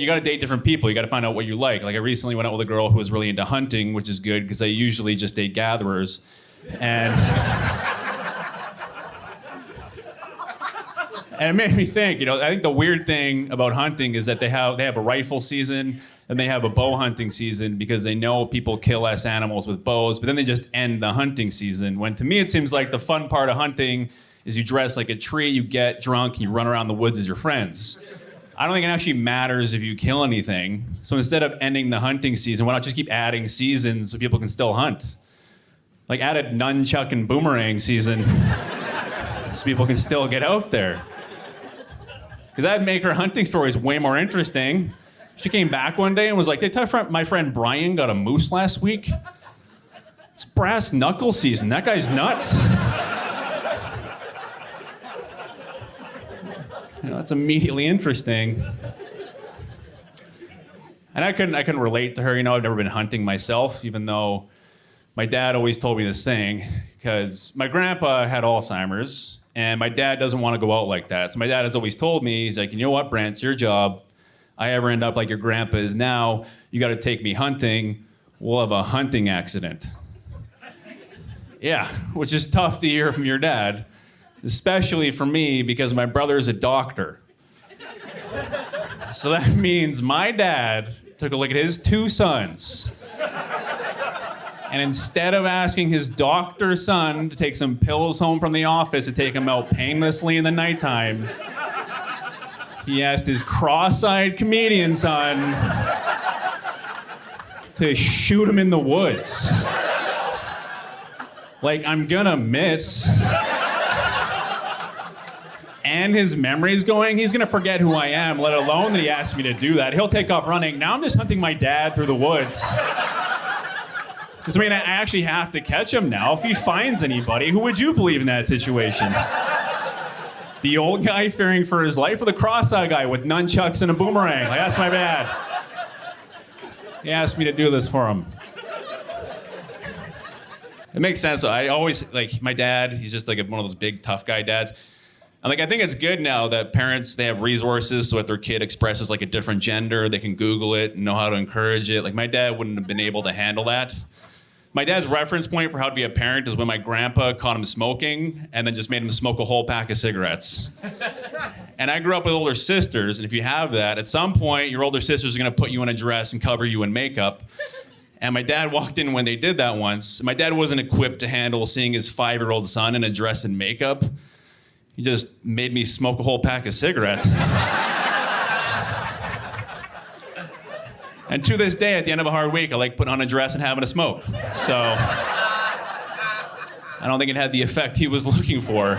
you got to date different people. You got to find out what you like. Like I recently went out with a girl who was really into hunting, which is good because I usually just date gatherers. And and it made me think, I think the weird thing about hunting is that they have a rifle season and they have a bow hunting season because they know people kill less animals with bows, but then they just end the hunting season. When to me it seems like the fun part of hunting is you dress like a tree, you get drunk, you run around the woods as your friends. I don't think it actually matters if you kill anything. So instead of ending the hunting season, why not just keep adding seasons so people can still hunt? Like add a nunchuck and boomerang season so people can still get out there. Because that'd make her hunting stories way more interesting. She came back one day and was like, "They tell my friend Brian got a moose last week. It's brass knuckle season. That guy's nuts." It's immediately interesting. And I couldn't relate to her. I've never been hunting myself, even though my dad always told me this thing, because my grandpa had Alzheimer's, and my dad doesn't want to go out like that. So my dad has always told me, he's like, "You know what, Brent, it's your job. I ever end up like your grandpa is now, you got to take me hunting. We'll have a hunting accident." Yeah, which is tough to hear from your dad, especially for me because my brother is a doctor. So that means my dad took a look at his two sons, and instead of asking his doctor son to take some pills home from the office to take him out painlessly in the nighttime, he asked his cross-eyed comedian son to shoot him in the woods. Like, I'm gonna miss. And his memory's going, he's gonna forget who I am, let alone that he asked me to do that. He'll take off running. Now I'm just hunting my dad through the woods. Because I actually have to catch him now. If he finds anybody, who would you believe in that situation? The old guy fearing for his life or the cross-eyed guy with nunchucks and a boomerang? Like, that's my bad. He asked me to do this for him. It makes sense. I always, my dad, he's just like one of those big tough guy dads. And I think it's good now that parents, they have resources so if their kid expresses like a different gender, they can Google it and know how to encourage it. Like my dad wouldn't have been able to handle that. My dad's reference point for how to be a parent is when my grandpa caught him smoking and then just made him smoke a whole pack of cigarettes. And I grew up with older sisters, and if you have that, at some point your older sisters are gonna put you in a dress and cover you in makeup. And my dad walked in when they did that once. My dad wasn't equipped to handle seeing his 5-year-old son in a dress and makeup. He just made me smoke a whole pack of cigarettes. And to this day, at the end of a hard week, I like putting on a dress and having a smoke. So I don't think it had the effect he was looking for.